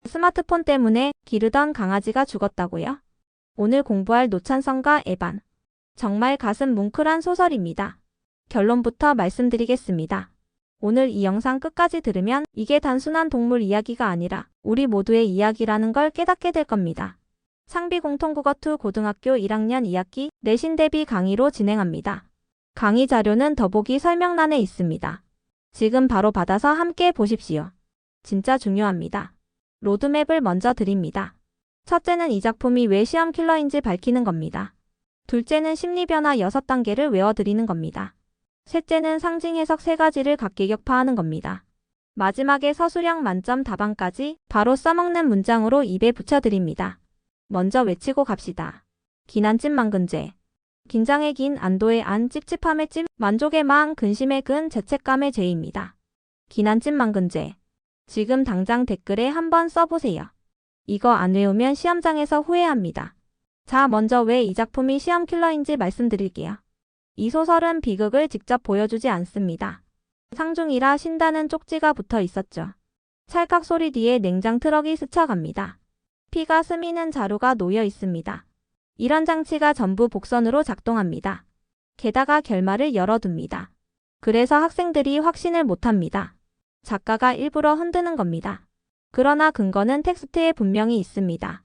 스마트폰 때문에 기르던 강아지가 죽었다고요? 오늘 공부할 노찬성과 에반. 정말 가슴 뭉클한 소설입니다. 결론부터 말씀드리겠습니다. 오늘 이 영상 끝까지 들으면 이게 단순한 동물 이야기가 아니라 우리 모두의 이야기라는 걸 깨닫게 될 겁니다. 상비공통국어2 고등학교 1학년 2학기 내신 대비 강의로 진행합니다. 강의 자료는 더보기 설명란에 있습니다. 지금 바로 받아서 함께 보십시오. 진짜 중요합니다. 로드맵을 먼저 드립니다. 첫째는 이 작품이 왜 시험 킬러인지 밝히는 겁니다. 둘째는 심리변화 6단계를 외워드리는 겁니다. 셋째는 상징 해석 3가지를 각계격파하는 겁니다. 마지막에 서술형 만점 답안까지 바로 써먹는 문장으로 입에 붙여드립니다. 먼저 외치고 갑시다. 기난찜 만근제. 긴장의 긴, 안도의 안, 찝찝함의 찝, 만족의 망, 근심의 근, 죄책감의 죄입니다. 기난찜 만근제. 지금 당장 댓글에 한번 써보세요. 이거 안 외우면 시험장에서 후회합니다. 자, 먼저 왜 이 작품이 시험 킬러인지 말씀드릴게요. 이 소설은 비극을 직접 보여주지 않습니다. 상중이라 신다는 쪽지가 붙어 있었죠. 찰칵 소리 뒤에 냉장 트럭이 스쳐갑니다. 피가 스미는 자루가 놓여 있습니다. 이런 장치가 전부 복선으로 작동합니다. 게다가 결말을 열어둡니다. 그래서 학생들이 확신을 못합니다. 작가가 일부러 흔드는 겁니다. 그러나 근거는 텍스트에 분명히 있습니다.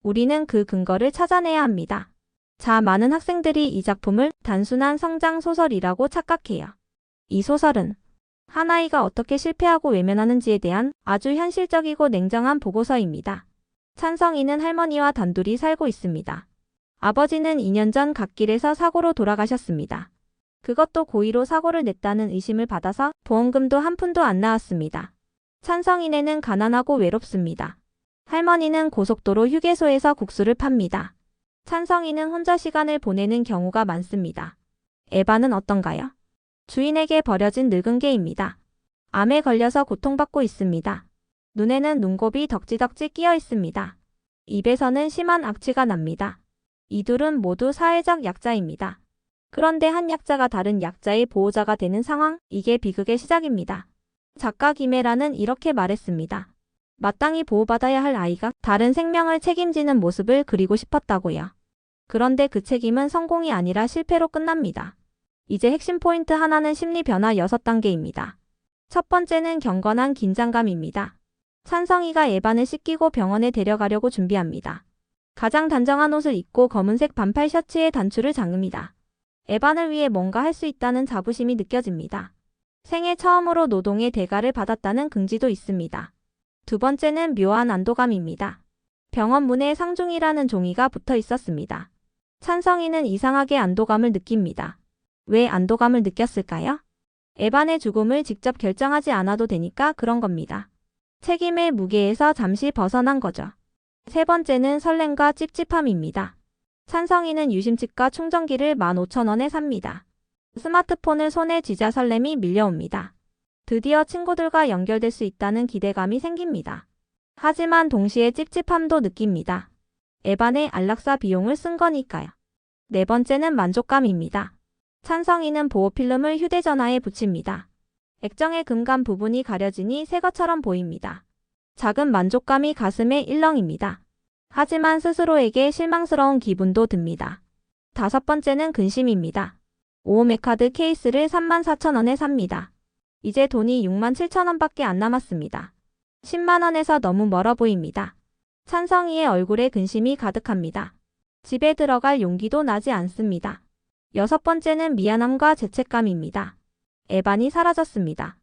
우리는 그 근거를 찾아내야 합니다. 자, 많은 학생들이 이 작품을 단순한 성장 소설이라고 착각해요. 이 소설은 한 아이가 어떻게 실패하고 외면하는지에 대한 아주 현실적이고 냉정한 보고서입니다. 찬성이는 할머니와 단둘이 살고 있습니다. 아버지는 2년 전 갓길에서 사고로 돌아가셨습니다. 그것도 고의로 사고를 냈다는 의심을 받아서 보험금도 한 푼도 안 나왔습니다. 찬성이네는 가난하고 외롭습니다. 할머니는 고속도로 휴게소에서 국수를 팝니다. 찬성이는 혼자 시간을 보내는 경우가 많습니다. 에바는 어떤가요? 주인에게 버려진 늙은 개입니다. 암에 걸려서 고통받고 있습니다. 눈에는 눈곱이 덕지덕지 끼어 있습니다. 입에서는 심한 악취가 납니다. 이 둘은 모두 사회적 약자입니다. 그런데 한 약자가 다른 약자의 보호자가 되는 상황, 이게 비극의 시작입니다. 작가 김혜라는 이렇게 말했습니다. 마땅히 보호받아야 할 아이가 다른 생명을 책임지는 모습을 그리고 싶었다고요. 그런데 그 책임은 성공이 아니라 실패로 끝납니다. 이제 핵심 포인트 하나는 심리 변화 6단계입니다. 첫 번째는 경건한 긴장감입니다. 찬성이가 에반을 씻기고 병원에 데려가려고 준비합니다. 가장 단정한 옷을 입고 검은색 반팔 셔츠에 단추를 잠깁니다. 에반을 위해 뭔가 할 수 있다는 자부심이 느껴집니다. 생애 처음으로 노동의 대가를 받았다는 긍지도 있습니다. 두 번째는 묘한 안도감입니다. 병원 문에 상중이라는 종이가 붙어 있었습니다. 찬성이는 이상하게 안도감을 느낍니다. 왜 안도감을 느꼈을까요? 에반의 죽음을 직접 결정하지 않아도 되니까 그런 겁니다. 책임의 무게에서 잠시 벗어난 거죠. 세 번째는 설렘과 찝찝함입니다. 찬성이는 유심칩과 충전기를 15,000원에 삽니다. 스마트폰을 손에 쥐자 설렘이 밀려옵니다. 드디어 친구들과 연결될 수 있다는 기대감이 생깁니다. 하지만 동시에 찝찝함도 느낍니다. 에반의 안락사 비용을 쓴 거니까요. 네 번째는 만족감입니다. 찬성이는 보호필름을 휴대전화에 붙입니다. 액정의 금간 부분이 가려지니 새 것처럼 보입니다. 작은 만족감이 가슴에 일렁입니다. 하지만 스스로에게 실망스러운 기분도 듭니다. 다섯 번째는 근심입니다. 오메카드 케이스를 34,000원에 삽니다. 이제 돈이 67,000원밖에 안 남았습니다. 10만원에서 너무 멀어 보입니다. 찬성이의 얼굴에 근심이 가득합니다. 집에 들어갈 용기도 나지 않습니다. 여섯 번째는 미안함과 죄책감입니다. 에반이 사라졌습니다.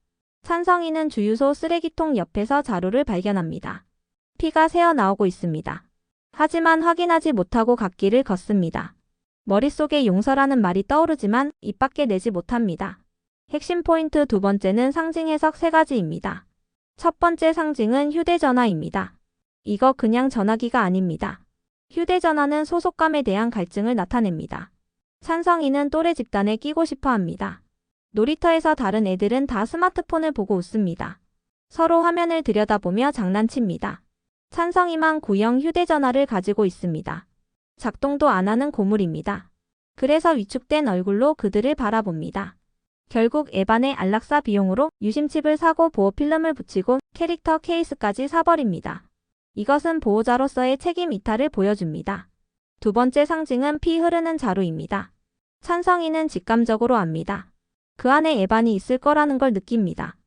찬성이는 주유소 쓰레기통 옆에서 자루를 발견합니다. 피가 새어나오고 있습니다. 하지만 확인하지 못하고 갓길을 걷습니다. 머릿속에 용서라는 말이 떠오르지만 입 밖에 내지 못합니다. 핵심 포인트 두 번째는 상징 해석 3가지입니다. 첫 번째 상징은 휴대전화입니다. 이거 그냥 전화기가 아닙니다. 휴대전화는 소속감에 대한 갈증을 나타냅니다. 찬성이는 또래 집단에 끼고 싶어 합니다. 놀이터에서 다른 애들은 다 스마트폰을 보고 웃습니다. 서로 화면을 들여다보며 장난칩니다. 찬성이만 구형 휴대전화를 가지고 있습니다. 작동도 안 하는 고물입니다. 그래서 위축된 얼굴로 그들을 바라봅니다. 결국 에반의 안락사 비용으로 유심칩을 사고 보호필름을 붙이고 캐릭터 케이스까지 사버립니다. 이것은 보호자로서의 책임 이탈을 보여줍니다. 두 번째 상징은 피 흐르는 자루입니다. 찬성이는 직감적으로 압니다. 그 안에 에반이 있을 거라는 걸 느낍니다.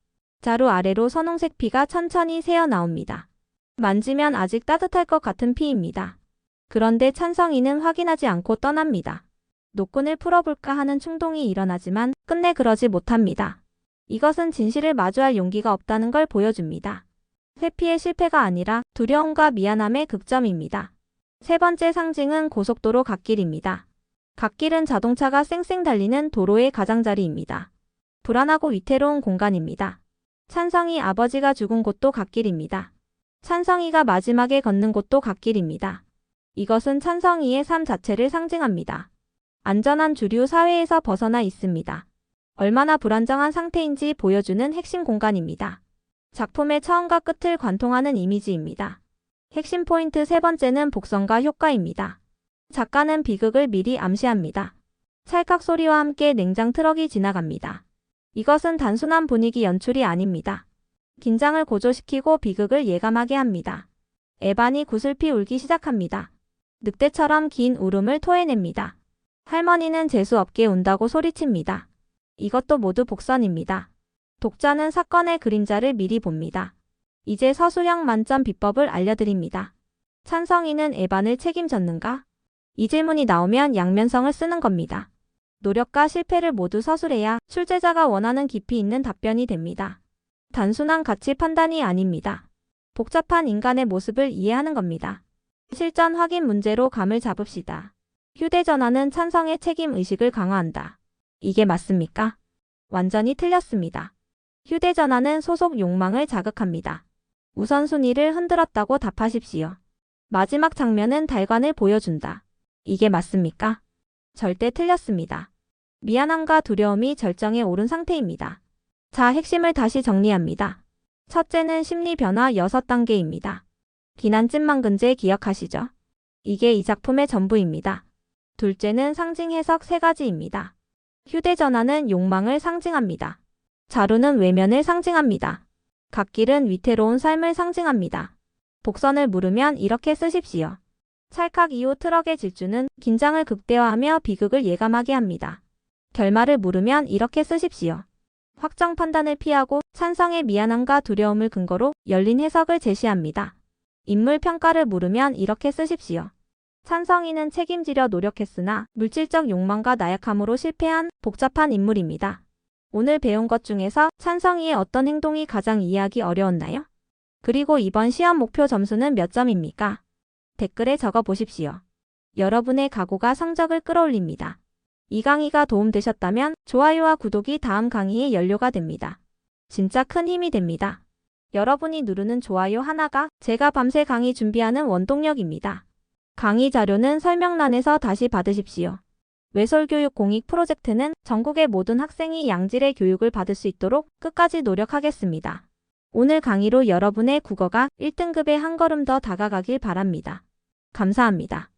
자루 아래로 선홍색 피가 천천히 새어 나옵니다. 만지면 아직 따뜻할 것 같은 피입니다. 그런데 찬성이는 확인하지 않고 떠납니다. 노끈을 풀어볼까 하는 충동이 일어나지만 끝내 그러지 못합니다. 이것은 진실을 마주할 용기가 없다는 걸 보여줍니다. 회피의 실패가 아니라 두려움과 미안함의 극점입니다. 세 번째 상징은 고속도로 갓길입니다. 갓길은 자동차가 쌩쌩 달리는 도로의 가장자리입니다. 불안하고 위태로운 공간입니다. 찬성이 아버지가 죽은 곳도 갓길입니다. 찬성이가 마지막에 걷는 곳도 갓길입니다. 이것은 찬성이의 삶 자체를 상징합니다. 안전한 주류 사회에서 벗어나 있습니다. 얼마나 불안정한 상태인지 보여주는 핵심 공간입니다. 작품의 처음과 끝을 관통하는 이미지입니다. 핵심 포인트 세 번째는 복선과 효과입니다. 작가는 비극을 미리 암시합니다. 찰칵 소리와 함께 냉장 트럭이 지나갑니다. 이것은 단순한 분위기 연출이 아닙니다. 긴장을 고조시키고 비극을 예감하게 합니다. 에반이 구슬피 울기 시작합니다. 늑대처럼 긴 울음을 토해냅니다. 할머니는 재수없게 운다고 소리칩니다. 이것도 모두 복선입니다. 독자는 사건의 그림자를 미리 봅니다. 이제 서술형 만점 비법을 알려드립니다. 찬성이는 에반을 책임졌는가? 이 질문이 나오면 양면성을 쓰는 겁니다. 노력과 실패를 모두 서술해야 출제자가 원하는 깊이 있는 답변이 됩니다. 단순한 가치 판단이 아닙니다. 복잡한 인간의 모습을 이해하는 겁니다. 실전 확인 문제로 감을 잡읍시다. 휴대전화는 찬성의 책임 의식을 강화한다. 이게 맞습니까? 완전히 틀렸습니다. 휴대전화는 소속 욕망을 자극합니다. 우선순위를 흔들었다고 답하십시오. 마지막 장면은 달관을 보여준다. 이게 맞습니까? 절대 틀렸습니다. 미안함과 두려움이 절정에 오른 상태입니다. 자, 핵심을 다시 정리합니다. 첫째는 심리 변화 6단계입니다. 기난찜만 근제 기억하시죠? 이게 이 작품의 전부입니다. 둘째는 상징 해석 3가지입니다. 휴대전화는 욕망을 상징합니다. 자루는 외면을 상징합니다. 갓길은 위태로운 삶을 상징합니다. 복선을 물으면 이렇게 쓰십시오. 찰칵 이후 트럭의 질주는 긴장을 극대화하며 비극을 예감하게 합니다. 결말을 물으면 이렇게 쓰십시오. 확정 판단을 피하고 찬성의 미안함과 두려움을 근거로 열린 해석을 제시합니다. 인물 평가를 물으면 이렇게 쓰십시오. 찬성이는 책임지려 노력했으나 물질적 욕망과 나약함으로 실패한 복잡한 인물입니다. 오늘 배운 것 중에서 찬성이의 어떤 행동이 가장 이해하기 어려웠나요? 그리고 이번 시험 목표 점수는 몇 점입니까? 댓글에 적어 보십시오. 여러분의 각오가 성적을 끌어올립니다. 이 강의가 도움되셨다면 좋아요와 구독이 다음 강의의 연료가 됩니다. 진짜 큰 힘이 됩니다. 여러분이 누르는 좋아요 하나가 제가 밤새 강의 준비하는 원동력입니다. 강의 자료는 설명란에서 다시 받으십시오. 외솔교육 공익 프로젝트는 전국의 모든 학생이 양질의 교육을 받을 수 있도록 끝까지 노력하겠습니다. 오늘 강의로 여러분의 국어가 1등급에 한 걸음 더 다가가길 바랍니다. 감사합니다.